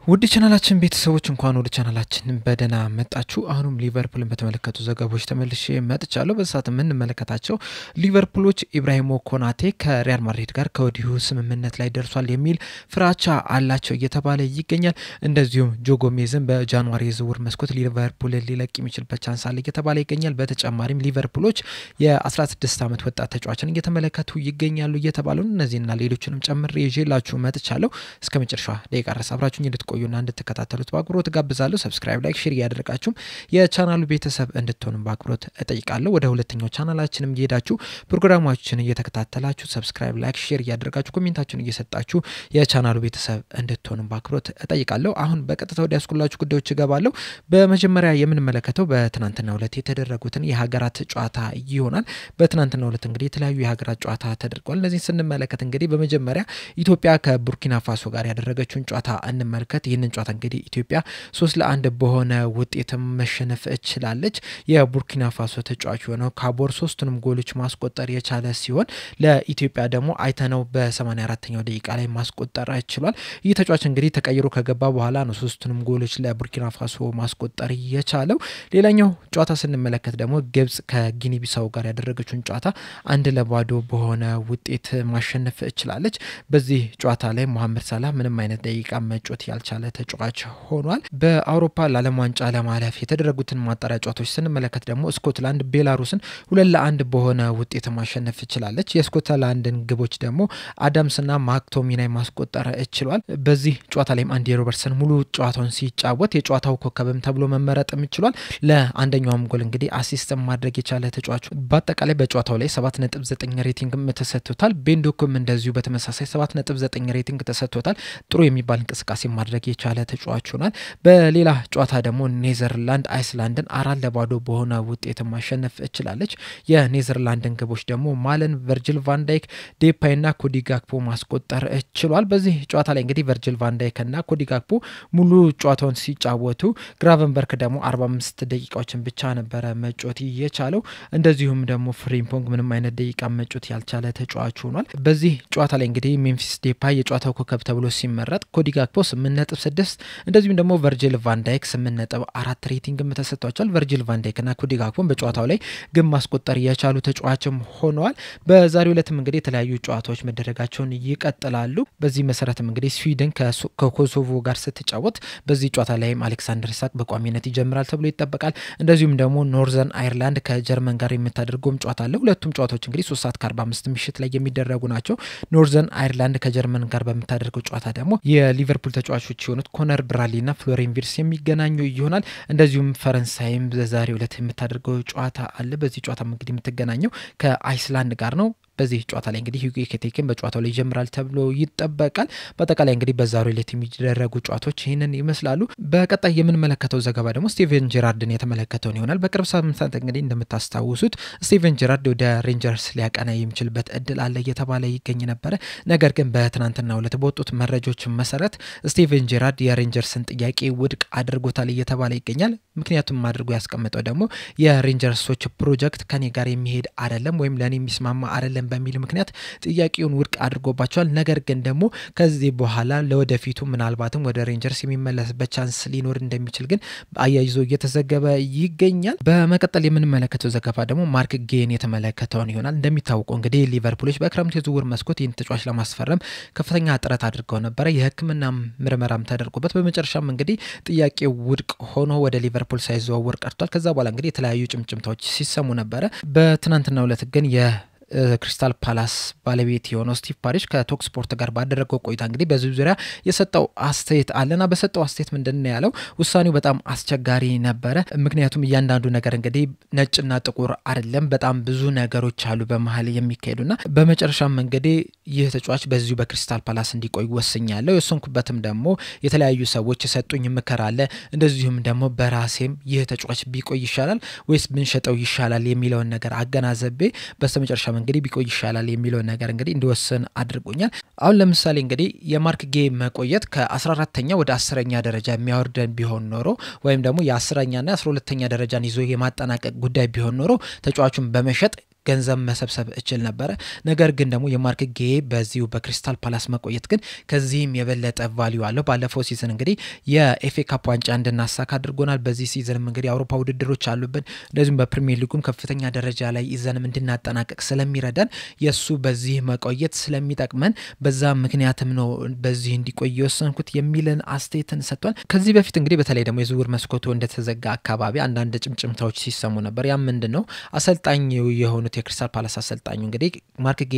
ውድ ቻናላችን ቤተሰቦች እንኳን ወደ ቻናላችን በደና መጣችሁ። አሁንም ሊቨርፑልን በተመለከቱ ዘገባዎች ተመልሼ መጥቻለሁ። በሰዓት ምን እንመለከታቸው ሊቨርፑሎች ኢብራሂሞ ኮናቴ ከሪያል ማድሪድ ጋር ከወዲሁ ስምምነት ላይ ደርሷል የሚል ፍራቻ አላቸው እየተባለ ይገኛል። እንደዚሁም ጆ ጎሜዝን በጃንዋሪ ዝውውር መስኮት ሊቨርፑልን ሊለቅ የሚችልበት ቻንስ አለ እየተባለ ይገኛል። በተጨማሪም ሊቨርፑሎች የ16 ዓመት ወጣት ተጫዋችን እየተመለከቱ ይገኛሉ እየተባሉ እነዚህና ሌሎችንም ጨምሬ ይዤላችሁ መጥቻለሁ። እስከመጨረሻው ደቂቃ ድረስ አብራችሁኝ እንድትቆዩና እንድትከታተሉት በአክብሮት ጋብዛለሁ። ሰብስክራይብ፣ ላይክ፣ ሼር ያደረጋችሁ የቻናሉ ቤተሰብ እንድትሆኑ በአክብሮት እጠይቃለሁ። ወደ ሁለተኛው ቻናላችንም እየሄዳችሁ ፕሮግራማችንን እየተከታተላችሁ ሰብስክራይብ፣ ላይክ፣ ሼር ያደረጋችሁ ኮሜንታችሁን እየሰጣችሁ የቻናሉ ቤተሰብ እንድትሆኑ በአክብሮት እጠይቃለሁ። አሁን በቀጥታ ወደ ያስኩላችሁ ጉዳዮች እገባለሁ። በመጀመሪያ የምንመለከተው በትናንትናው ዕለት የተደረጉትን የሀገራት ጨዋታ ይሆናል። በትናንትናው ዕለት እንግዲህ የተለያዩ የሀገራት ጨዋታ ተደርጓል። እነዚህን ስንመለከት እንግዲህ በመጀመሪያ ኢትዮጵያ ከቡርኪና ፋሶ ጋር ያደረገችውን ጨዋታ እንመልከት። ይህንን ጨዋታ እንግዲህ ኢትዮጵያ 3-1 በሆነ ውጤት መሸነፍ ችላለች። የቡርኪና ፋሶ ተጫዋች የሆነው ካቦር ሶስቱንም ጎሎች ማስቆጠር የቻለ ሲሆን ለኢትዮጵያ ደግሞ አይተነው በ84ኛው ደቂቃ ላይ ማስቆጠር ችሏል። ይህ ተጫዋች እንግዲህ ተቀይሮ ከገባ በኋላ ነው ሶስቱንም ጎሎች ለቡርኪና ፋሶ ማስቆጠር የቻለው። ሌላኛው ጨዋታ ስንመለከት ደግሞ ግብጽ ከጊኒ ቢሳው ጋር ያደረገችውን ጨዋታ 1-0 በሆነ ውጤት ማሸነፍ ችላለች። በዚህ ጨዋታ ላይ መሐመድ ሳላህ ምንም አይነት ደቂቃ መጫወት ያልቻለ ተጫዋች ሆኗል። በአውሮፓ ለዓለም ዋንጫ ለማለፍ የተደረጉትን ማጣሪያ ጨዋታዎች ስንመለከት ደግሞ ስኮትላንድ ቤላሩስን 2-1 በሆነ ውጤት ማሸነፍ ችላለች። የስኮትላንድን ግቦች ደግሞ አዳምስና ማክቶሚናይ ማስቆጠር ችሏል። በዚህ ጨዋታ ላይም አንዲ ሮበርትሰን ሙሉ ጨዋታውን ሲጫወት የጨዋታው ኮከብም ተብሎ መመረጥም ችሏል። ለአንደኛውም ጎል እንግዲህ አሲስት ማድረግ የቻለ ተጫዋች በአጠቃላይ በጨዋታው ላይ 7.9 ሬቲንግ ተሰጥቶታል። ቤንዶኩም እንደዚሁ በተመሳሳይ 7.9 ሬቲንግ ተሰጥቶታል። ጥሩ የሚባል እንቅስቃሴ ማድረግ የቻለ ተጫዋች ሆኗል። በሌላ ጨዋታ ደግሞ ኔዘርላንድ አይስላንድን 4-0 በሆነ ውጤት ማሸነፍ ችላለች። የኔዘርላንድን ግቦች ደግሞ ማለን፣ ቨርጂል ቫን ዳይክ፣ ዴፓይና ኮዲ ጋክፖ ማስቆጠር ችሏል። በዚህ ጨዋታ ላይ እንግዲህ ቨርጂል ቫን ዳይክና ኮዲ ጋክፖ ሙሉ ጨዋታውን ሲጫወቱ ግራቨንበርክ ደግሞ 45 ደቂቃዎችን ብቻ ነበረ መጫወት የቻለው። እንደዚሁም ደግሞ ፍሪምፖንግ ምንም አይነት ደቂቃ መጫወት ያልቻለ ተጫዋች ሆኗል። በዚህ ጨዋታ ላይ እንግዲህ ሜምፊስ ዴፓይ የጨዋታው ኮከብ ተብሎ ሲመረጥ ኮዲ ጋክፖ 8.6 እንደዚሁም ደግሞ ቨርጂል ቫን ዳይክ 8.4 ሬቲንግ ተሰጥቷቸዋል። ቨርጂል ቫን ዳይክና ኮዲ ጋክፖ በጨዋታው ላይ ግን ማስቆጠር የቻሉ ተጫዋችም ሆነዋል። በዛሬው ዕለትም እንግዲህ የተለያዩ ጨዋታዎች መደረጋቸውን ይቀጥላሉ። በዚህ መሰረትም እንግዲህ ስዊድን ከኮሶቮ ጋር ስትጫወት በዚህ ጨዋታ ላይም አሌክሳንደር ኢሳክ በቋሚነት ይጀምራል ተብሎ ይጠበቃል። እንደዚሁም ደግሞ ኖርዘርን አይርላንድ ከጀርመን ጋር የምታደርገውም ጨዋታ አለ። ሁለቱም ጨዋታዎች እንግዲህ 3:45 ምሽት ላይ የሚደረጉ ናቸው። ኖርዘርን አይርላንድ ከጀርመን ጋር በምታደርገው ጨዋታ ደግሞ የሊቨርፑል ተጫዋቾች የሆኑት ኮነር ብራድሊና ፍሎሪን ቪርትስ የሚገናኙ ይሆናል። እንደዚሁም ፈረንሳይም በዛሬው ዕለት የምታደርገው ጨዋታ አለ። በዚህ ጨዋታ እንግዲህ የምትገናኘው ከአይስላንድ ጋር ነው። በዚህ ጨዋታ ላይ እንግዲህ ሂጎ ኤኪቲኬን በጨዋታው ላይ ይጀምራል ተብሎ ይጠበቃል። በአጠቃላይ እንግዲህ በዛሬው ዕለት የሚደረጉ ጨዋታዎች ይህንን ይመስላሉ። በቀጣይ የምንመለከተው ዘገባ ደግሞ ስቲቨን ጄራርድን የተመለከተውን ይሆናል። በቅርብ ሳምንታት እንግዲህ እንደምታስታውሱት ስቲቨን ጄራርድ ወደ ሬንጀርስ ሊያቀና የሚችልበት እድል አለ እየተባለ ይገኝ ነበረ። ነገር ግን በትናንትናው ዕለት በወጡት መረጃዎች መሰረት ስቲቨን ጄራርድ የሬንጀርስን ጥያቄ ውድቅ አድርጎታል እየተባለ ይገኛል። ምክንያቱም አድርጎ ያስቀመጠው ደግሞ የሬንጀርሶች ፕሮጀክት ከኔ ጋር የሚሄድ አይደለም ወይም ለኔ የሚስማማ አይደለም በሚል ምክንያት ጥያቄውን ውድቅ አድርጎባቸዋል። ነገር ግን ደግሞ ከዚህ በኋላ ለወደፊቱ ምናልባትም ወደ ሬንጀርስ የሚመለስበት ቻንስ ሊኖር እንደሚችል ግን አያይዞ እየተዘገበ ይገኛል። በመቀጠል የምንመለከተው ዘገባ ደግሞ ማርክ ጌን የተመለከተውን ይሆናል። እንደሚታወቀው እንግዲህ ሊቨርፑሎች በክረምቱ የዝውውር መስኮት ይህን ተጫዋች ለማስፈረም ከፍተኛ ጥረት አድርገው ነበረ። የሕክምና ምርመራም ተደርጎበት በመጨረሻም እንግዲህ ጥያቄው ውድቅ ሆኖ ወደ ሊቨርፑል ሳይዘዋወር ቀርቷል። ከዛ በኋላ እንግዲህ የተለያዩ ጭምጭምታዎች ሲሰሙ ነበረ። በትናንትናው ዕለት ግን ክሪስታል ፓላስ ባለቤት የሆነው ስቲቭ ፓሪሽ ከቶክ ስፖርት ጋር ባደረገው ቆይታ እንግዲህ በዚህ ዙሪያ የሰጠው አስተያየት አለና በሰጠው አስተያየት ምንድነው ያለው? ውሳኔው በጣም አስቸጋሪ ነበረ። ምክንያቱም እያንዳንዱ ነገር እንግዲህ ነጭና ጥቁር አይደለም፣ በጣም ብዙ ነገሮች አሉ በመሃል የሚካሄዱና በመጨረሻም እንግዲህ ይህ ተጫዋች በዚሁ በክሪስታል ፓላስ እንዲቆይ ወስኛለሁ። የወሰንኩበትም ደግሞ የተለያዩ ሰዎች የሰጡኝ ምክር አለ። እንደዚሁም ደግሞ በራሴም ይህ ተጫዋች ቢቆይ ይሻላል ወይስ ብንሸጠው ይሻላል የሚለውን ነገር አገናዘቤ በስተመጨረሻ እንግዲህ ቢቆይ ይሻላል የሚለው ነገር እንግዲህ እንዲወሰን አድርጎኛል። አሁን ለምሳሌ እንግዲህ የማርክ ጌ መቆየት ከ14ኛ ወደ 10ኛ ደረጃ የሚያወርደን ቢሆን ኖሮ ወይም ደግሞ የ10ኛና 12ኛ ደረጃን ይዞ የማጠናቀቅ ጉዳይ ቢሆን ኖሮ ተጫዋቹን በመሸጥ ገንዘብ መሰብሰብ እችል ነበር ነገር ግን ደግሞ የማርክ ጌ በዚሁ በክሪስታል ፓላስ መቆየት ግን ከዚህም የበለጠ ቫልዩ አለው ባለፈው ሲዝን እንግዲህ የኤፍኤ ካፕ ዋንጫ እንድናሳካ አድርጎናል በዚህ ሲዝንም እንግዲህ አውሮፓ ውድድሮች አሉብን እንደዚሁም በፕሪሚየር ሊጉም ከፍተኛ ደረጃ ላይ ይዘንም እንድናጠናቀቅ ስለሚረዳን የሱ በዚህ መቆየት ስለሚጠቅመን በዛ ምክንያትም ነው በዚህ እንዲቆይ የወሰንኩት የሚልን አስተያየትን ሰጥቷል ከዚህ በፊት እንግዲህ በተለይ ደግሞ የዝውውር መስኮቱ እንደተዘጋ አካባቢ አንዳንድ ጭምጭምታዎች ሲሰሙ ነበር ያ ምንድነው አሰልጣኝ የሆኑት የክሪስታል ፓላስ አሰልጣኙ እንግዲህ ማርክ ጌ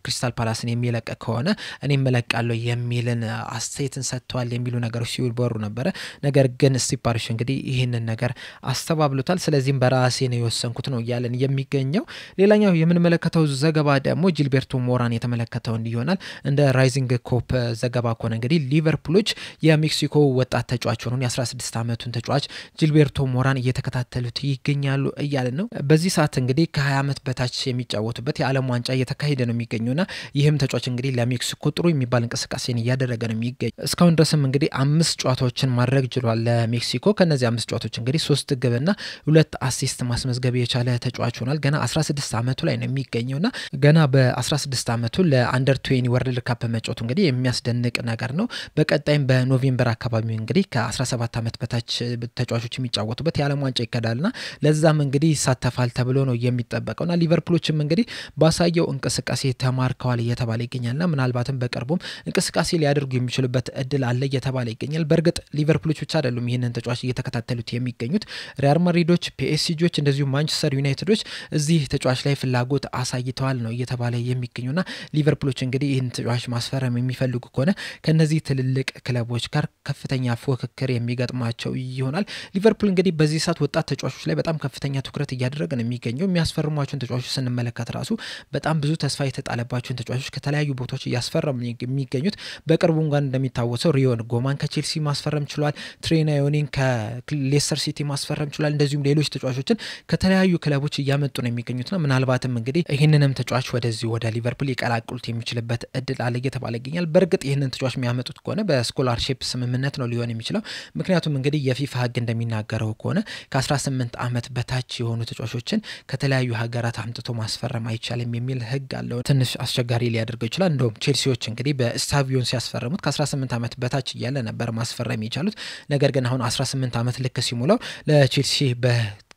ክሪስታል ፓላስን የሚለቅ ከሆነ እኔ መለቃለሁ የሚልን አስተያየትን ሰጥቷል የሚሉ ነገሮች ሲወሩ ነበር ነገር ግን ስቲፓሪሽ እንግዲህ ይሄንን ነገር አስተባብሎታል ስለዚህም በራሴ ነው የወሰንኩት ነው ያለን የሚገኘው ሌላኛው የምንመለከተው ዘገባ ደግሞ ጂልቤርቶ ሞራን የተመለከተው እንዲሆናል እንደ ራይዚንግ ኮፕ ዘገባ ከሆነ እንግዲህ ሊቨርፑሎች የሜክሲኮ ወጣት ተጫዋች ሆነው የ16 ዓመቱን ተጫዋች ጂልቤርቶ ሞራን እየተከታተሉት ይገኛሉ እያለን ነው በዚህ ሰዓት እንግዲህ ከ20 ዓመት በታች የሚጫወቱበት የዓለም ዋንጫ እየተካሄደ ነው የሚገኘውና ይህም ተጫዋች እንግዲህ ለሜክሲኮ ጥሩ የሚባል እንቅስቃሴን እያደረገ ነው የሚገኘው እስካሁን ድረስም እንግዲህ 5 ጨዋታዎችን ማድረግ ችሏል ለሜክሲኮ ከነዚህ 5 ጨዋታዎች እንግዲህ 3 ግብና 2 አሲስት ማስመዝገብ የቻለ ተጫዋች ሆኗል ገና 16 ዓመቱ ላይ ነው የሚገኘውና ገና በ16 ዓመቱ ለአንደር 20 ወርልድ ካፕ መጫወቱ እንግዲህ የሚያስደንቅ ነገር ነው በቀጣይም በኖቬምበር አካባቢ እንግዲህ ከ17 ዓመት በታች ተጫዋቾች የሚጫወቱበት የዓለም ዋንጫ ይካሄዳልና ለዛም እንግዲህ ይሳተፋል ተብሎ ነው የሚጠበቀውና ሊቨርፑሎችም እንግዲህ ባሳየው እንቅስቃሴ ተማርከዋል እየተባለ ይገኛልና ምናልባትም በቅርቡም እንቅስቃሴ ሊያደርጉ የሚችሉበት እድል አለ እየተባለ ይገኛል በርግጥ ሊቨርፑሎች ብቻ አይደሉም ይሄንን ተጫዋች እየተከታተሉት የሚገኙት ሪያል ማድሪዶች ፒኤስጂዎች እንደዚሁ ማንቸስተር ዩናይትዶች እዚህ ተጫዋች ላይ ፍላጎት አሳይተዋል ነው እየተባለ የሚገኙና ሊቨርፑሎች እንግዲህ ይሄን ተጫዋች ማስፈረም የሚፈልጉ ከሆነ ከነዚህ ትልልቅ ክለቦች ጋር ከፍተኛ ፉክክር የሚገጥማቸው ይሆናል ሊቨርፑል እንግዲህ በዚህ ሰዓት ወጣት ተጫዋቾች ላይ በጣም ከፍተኛ ትኩረት እያደረገ ነው የሚገኘው የሚያስፈርሟቸውን ተጫዋቾች ስንመለከት ራሱ በጣም ብዙ ተስፋ የተጣለባቸውን ተጫዋቾች ከተለያዩ ቦታዎች እያስፈረሙ የሚገኙት በቅርቡ እንኳን እንደሚታወሰው ሪዮን ጎማን ከቼልሲ ማስፈረም ችሏል ትሬናዮኒን ከሌስተር ሲቲ ማስፈረም ችሏል እንደዚሁም ሌሎች ተጫዋቾችን ከተለያዩ ክለቦች እያመጡ ነው የሚገኙትና ምናልባትም እንግዲህ ይሄንንም ተጫዋች ወደዚህ ወደ ሊቨርፑል ይቀላቅሉት የሚችልበት እድል አለ እየተባለ ይገኛል በርግጥ ይሄንን ተጫዋች የሚያመጡት ከሆነ በስኮላርሺፕ ስምምነት ነው ሊሆን የሚችለው ምክንያቱም እንግዲህ የፊፋ ህግ እንደሚናገረው ከሆነ ከ18 ዓመት በታች የሆኑ ተጫዋቾችን ከተለያዩ ሀገራት አምጥቶ ማስፈረም አይቻልም የሚል ህግ አለው ትንሽ አስቸጋሪ ሊያደርገው ይችላል እንደውም ቼልሲዎች እንግዲህ በስታቪዮን ሲያስፈርሙት ከ18 ዓመት በታች እያለ ነበር ማስፈረም የቻሉት ነገር ግን አሁን 18 ዓመት ልክ ሲሞላው ለቼልሲ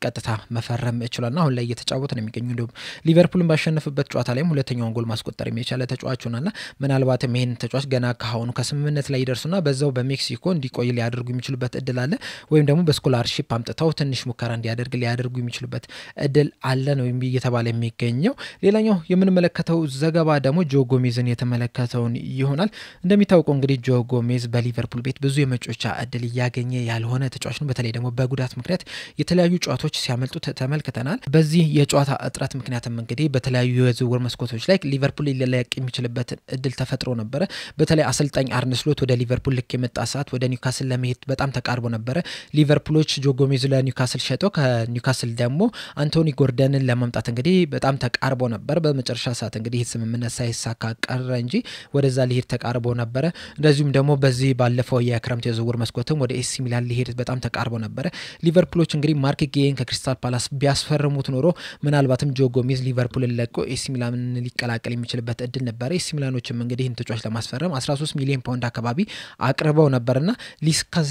ቀጥታ መፈረም ይችላልና አሁን ላይ እየተጫወተ ነው የሚገኙ እንደውም ሊቨርፑልን ባሸነፈበት ጨዋታ ላይም ሁለተኛውን ጎል ማስቆጠር የቻለ ተጫዋች ሆናልና ምናልባትም ይሄን ተጫዋች ገና ካሁኑ ከስምምነት ላይ ይደርሱና በዛው በሜክሲኮ እንዲቆይ ሊያደርጉ የሚችሉበት እድል አለ ወይም ደግሞ በስኮላርሺፕ አምጥተው ትንሽ ሙከራ ሊያደርጉ የሚችሉበት እድል አለ ነው እየተባለ የሚገኘው ሌላኛው የምንመለከተው ዘገባ ደግሞ ጆ ጎሜዝን የተመለከተውን ይሆናል እንደሚታወቀው እንግዲህ ጆ ጎሜዝ በሊቨርፑል ቤት ብዙ የመጫወቻ እድል እያገኘ ያልሆነ ተጫዋች ነው በተለይ ደግሞ በጉዳት ምክንያት የተለያዩ ጨዋታዎች ሲያመልጡ ተመልክተናል በዚህ የጨዋታ እጥረት ምክንያትም እንግዲህ በተለያዩ የዝውውር መስኮቶች ላይ ሊቨርፑል ሊለቅ የሚችልበት እድል ተፈጥሮ ነበር በተለይ አሰልጣኝ አርነ ስሎት ወደ ሊቨርፑል ልክ የመጣ ሰዓት ወደ ኒውካስል ለመሄድ በጣም ተቃርቦ ነበር ሊቨርፑሎች ጆ ጎሜዝ ለኒውካስል ሸጠው ከኒውካስል ደግሞ አንቶኒ ጎርደንን ለማምጣት እንግዲህ በጣም ተቃርቦ ነበር በመጨረሻ ሰዓት እንግዲህ ስምምነት ሳይሳካ ቀረ እንጂ ወደዛ ሊሄድ ተቃርቦ ነበር እንደዚሁም ደግሞ በዚህ ባለፈው የክረምት የዝውውር መስኮትም ወደ ኤሲ ሚላን ሊሄድ በጣም ተቃርቦ ነበር ሊቨርፑሎች እንግዲህ ማርክ ጌን ከክሪስታል ፓላስ ቢያስፈርሙት ኖሮ ምናልባትም ጆ ጎሜዝ ሊቨርፑልን ለቆ ኤሲ ሚላንን ሊቀላቀል የሚችልበት እድል ነበር ኤሲ ሚላኖችም እንግዲህ ይህን ተጫዋች ለማስፈረም 13 ሚሊዮን ፓውንድ አካባቢ አቅርበው ነበርና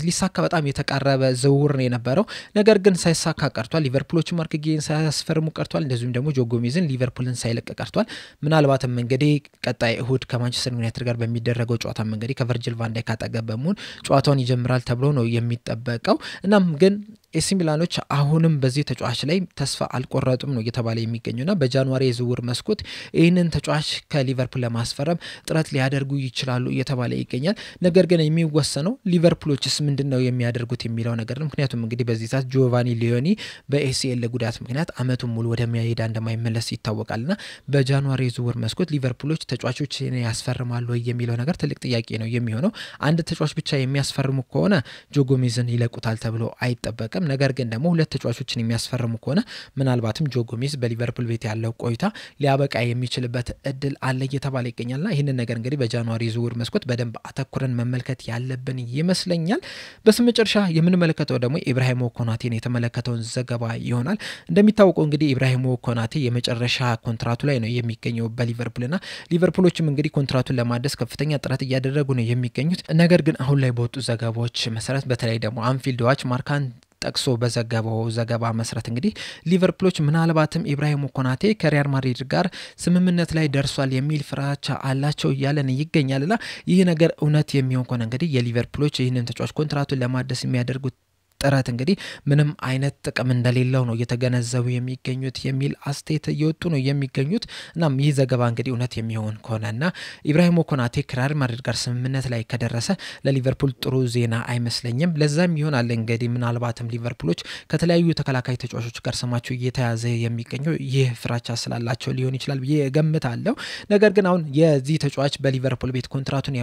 ሊሳካ በጣም የተቃረበ ዝውውር ነው የነበረው ነገር ግን ሳይሳካ ቀርቷል ሊቨርፑሎች ማርክ ጌን ሳያስፈርሙ ቀርቷል እንደዚሁም ደግሞ ጆ ጎሜዝን ሊቨርፑልን ሳይለቅ ቀርቷል ምናልባትም እንግዲህ ቀጣይ እሁድ ከማንቸስተር ዩናይትድ ጋር በሚደረገው ጨዋታ እንግዲህ ከቨርጂል ቫን ዳይክ አጠገብ በመሆን ጨዋታውን ይጀምራል ተብሎ ነው የሚጠበቀው እናም ግን ኤሲ ሚላኖች አሁንም በዚህ ተጫዋች ላይ ተስፋ አልቆረጡም ነው እየተባለ የሚገኙና በጃንዋሪ የዝውውር መስኮት ይህንን ተጫዋች ከሊቨርፑል ለማስፈረም ጥረት ሊያደርጉ ይችላሉ እየተባለ ይገኛል ነገር ግን የሚወሰነው ሊቨርፑሎችስ ምንድነው የሚያደርጉት የሚለው ነገር ነው ምክንያቱም እንግዲህ በዚህ ሰዓት ጆቫኒ ሊዮኒ በኤሲኤል ጉዳት ምክንያት አመቱን ሙሉ ወደ ሜዳ እንደማይመለስ ይታወቃልና በጃንዋሪ የዝውውር መስኮት ሊቨርፑሎች ተጫዋቾችን ያስፈርማሉ የሚለው ነገር ትልቅ ጥያቄ ነው የሚሆነው አንድ ተጫዋች ብቻ የሚያስፈርሙ ከሆነ ጆ ጎሜዝን ይለቁታል ተብሎ አይጠበቅም አይታወቅም። ነገር ግን ደግሞ ሁለት ተጫዋቾችን የሚያስፈርሙ ከሆነ ምናልባትም ጆ ጎሜዝ በሊቨርፑል ቤት ያለው ቆይታ ሊያበቃ የሚችልበት እድል አለ እየተባለ ይገኛልና ይህንን ነገር እንግዲህ በጃንዋሪ ዝውውር መስኮት በደንብ አተኩረን መመልከት ያለብን ይመስለኛል። በስመጨረሻ የምንመለከተው ደግሞ ኢብራሂሞ ኮናቴን የተመለከተውን ዘገባ ይሆናል። እንደሚታወቀው እንግዲህ ኢብራሂሞ ኮናቴ የመጨረሻ ኮንትራቱ ላይ ነው የሚገኘው በሊቨርፑልና ሊቨርፑሎችም እንግዲህ ኮንትራቱን ለማደስ ከፍተኛ ጥረት እያደረጉ ነው የሚገኙት። ነገር ግን አሁን ላይ በወጡ ዘገባዎች መሰረት በተለይ ደግሞ አንፊልድ ዋች ማርካን ጠቅሶ በዘገባው ዘገባ መሰረት እንግዲህ ሊቨርፑሎች ምናልባትም ኢብራሂሞ ኮናቴ ከሪያል ማድሪድ ጋር ስምምነት ላይ ደርሷል የሚል ፍራቻ አላቸው እያለን ይገኛልና ይህ ነገር እውነት የሚሆን ከሆነ እንግዲህ የሊቨርፑሎች ይህንን ተጫዋች ኮንትራቱን ለማደስ የሚያደርጉት ጥረት እንግዲህ ምንም አይነት ጥቅም እንደሌለው ነው እየተገነዘቡ የሚገኙት የሚል አስተያየት እየወጡ ነው የሚገኙት። እናም ይህ ዘገባ እንግዲህ እውነት የሚሆን ከሆነና ኢብራሂሞ ኮናቴ ከሪያል ማድሪድ ጋር ስምምነት ላይ ከደረሰ ለሊቨርፑል ጥሩ ዜና አይመስለኝም። ለዛም ይሆናል እንግዲህ ምናልባትም ሊቨርፑሎች ከተለያዩ ተከላካይ ተጫዋቾች ጋር ስማቸው እየተያዘ የሚገኘው ይህ ፍራቻ ስላላቸው ሊሆን ይችላል ብዬ እገምታለሁ። ነገር ግን አሁን የዚህ ተጫዋች በሊቨርፑል ቤት ኮንትራቱን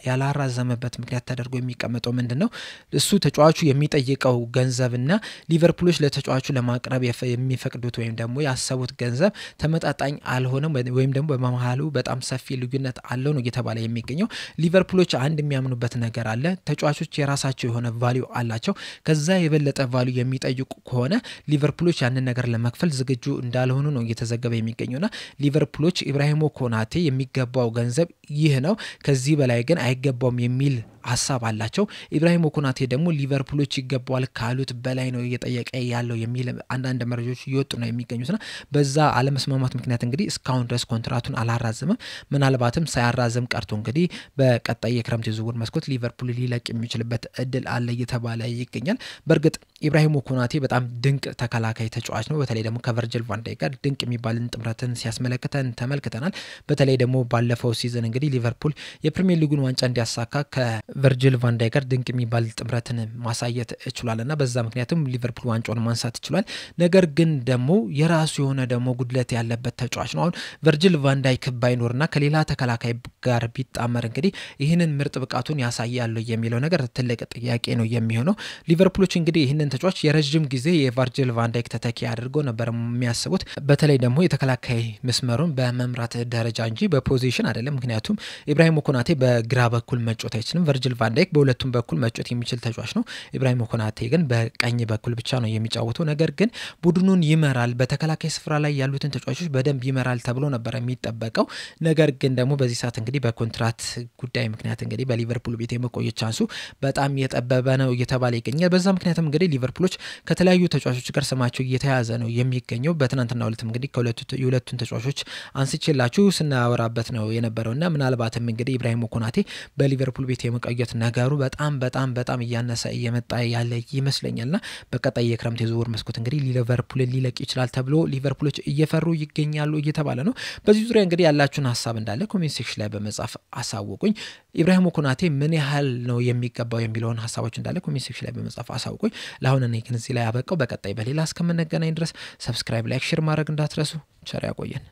ያላራዘመበት ምክንያት ተደርጎ የሚቀመጠው ምንድነው? እሱ ተጫዋቹ የሚጠይቀው ገንዘብና ሊቨርፑሎች ለተጫዋቹ ለማቅረብ የሚፈቅዱት ወይም ደግሞ ያሰቡት ገንዘብ ተመጣጣኝ አልሆነም ወይም ደግሞ በመሃሉ በጣም ሰፊ ልዩነት አለው ነው እየተባለ የሚገኘው። ሊቨርፑሎች አንድ የሚያምኑበት ነገር አለ። ተጫዋቾች የራሳቸው የሆነ ቫልዩ አላቸው። ከዛ የበለጠ ቫልዩ የሚጠይቁ ከሆነ ሊቨርፑሎች ያንን ነገር ለመክፈል ዝግጁ እንዳልሆኑ ነው እየተዘገበ የሚገኘውና ሊቨርፑሎች ኢብራሂሞ ኮናቴ የሚገባው ገንዘብ ይህ ነው፣ ከዚህ በላይ ግን አይገባውም የሚል ሐሳብ አላቸው። ኢብራሂሞ ኮናቴ ደግሞ ሊቨርፑሎች ይገባዋል ካሉት በላይ ነው እየጠየቀ ያለው የሚል አንዳንድ መረጃዎች እየወጡ ነው የሚገኙትና በዛ አለመስማማት ምክንያት እንግዲህ እስካሁን ድረስ ኮንትራቱን አላራዘመም። ምናልባትም ሳያራዘም ቀርቶ እንግዲህ በቀጣይ የክረምት ዝውውር መስኮት ሊቨርፑል ሊለቅ የሚችልበት እድል አለ እየተባለ ይገኛል። በእርግጥ ኢብራሂሞ ኮናቴ በጣም ድንቅ ተከላካይ ተጫዋች ነው። በተለይ ደግሞ ከቨርጅል ቫን ዳይክ ጋር ድንቅ የሚባልን ጥምረትን ሲያስመለክተን ተመልክተናል። በተለይ ደግሞ ባለፈው ሲዝን እንግዲህ ሊቨርፑል የፕሪሚየር ሊጉን ዋንጫ እንዲያሳካ ከቨርጅል ቫን ዳይክ ጋር ድንቅ የሚባል ጥምረትን ማሳየት ችሏልና በዛ ምክንያቱም ሊቨርፑል ዋንጫውን ማንሳት ችሏል። ነገር ግን ደግሞ የራሱ የሆነ ደግሞ ጉድለት ያለበት ተጫዋች ነው። አሁን ቨርጅል ቫን ዳይክ ባይኖርና ከሌላ ተከላካይ ጋር ቢጣመር እንግዲህ ይህንን ምርጥ ብቃቱን ያሳያል የሚለው ነገር ትልቅ ጥያቄ ነው የሚሆነው። ሊቨርፑሎች እንግዲህ ይህንን ተጫዋች የረጅም ጊዜ የቨርጅል ቫን ዳይክ ተተኪ አድርጎ ነበር የሚያስቡት። በተለይ ደግሞ የተከላካይ መስመሩን በመምራት ደረጃ እንጂ በፖዚሽን አይደለም። ምክንያቱም ኢብራሂሞ ኮናቴ በግራ በኩል መጫወት አይችልም። ቨርጅል ቫን ዳይክ በሁለቱም በኩል መጫወት የሚችል ተጫዋች ነው። ኢብራሂሞ ኮናቴ ግን በቀኝ በኩል ብቻ ነው የሚጫወተው። ነገር ግን ቡድኑን ይመራል፣ በተከላካይ ስፍራ ላይ ያሉትን ተጫዋቾች በደንብ ይመራል ተብሎ ነበር የሚጠበቀው። ነገር ግን ደግሞ በዚህ ሰዓት እንግዲህ በኮንትራት ጉዳይ ምክንያት እንግዲህ በሊቨርፑል ቤት የመቆየት ቻንሱ በጣም የጠበበ ነው እየተባለ ይገኛል። በዛ ምክንያትም እንግዲህ ሊቨርፑሎች ከተለያዩ ተጫዋቾች ጋር ስማቸው እየተያዘ ነው የሚገኘው። በትናንትናው ዕለት እንግዲህ የሁለቱን ተጫዋቾች አንስቼላችሁ ስናወራበት ነው የነበረውና ምናልባትም እንግዲህ ኢብራሂሞ ኮናቴ በሊቨርፑል ቤት የመቆየት ነገሩ በጣም እያነሰ እየመጣ ያለ ይመስለኛልና በቀጣይ የክረምት የዝውውር መስኮት እንግዲህ ሊቨርፑል ሊለቅ ይችላል ተብሎ ሊቨርፑሎች እየፈሩ ይገኛሉ እየተባለ ነው። በዚህ ዙሪያ እንግዲህ ያላችሁን ሐሳብ እንዳለ ኮሜንት ሴክሽን ላይ በመጻፍ አሳውቁኝ። ኢብራሂሞ ኮናቴ ምን ያህል ነው የሚገባው የሚለውን ሐሳቦች እንዳለ ኮሜንት ሴክሽን ላይ በመጻፍ አሳውቁኝ። ለአሁን እኔ ግን እዚህ ላይ አበቃው። በቀጣይ በሌላ እስከምንገናኝ ድረስ ሰብስክራይብ፣ ላይክ፣ ሼር ማድረግ እንዳትረሱ። ቸር ያቆየን።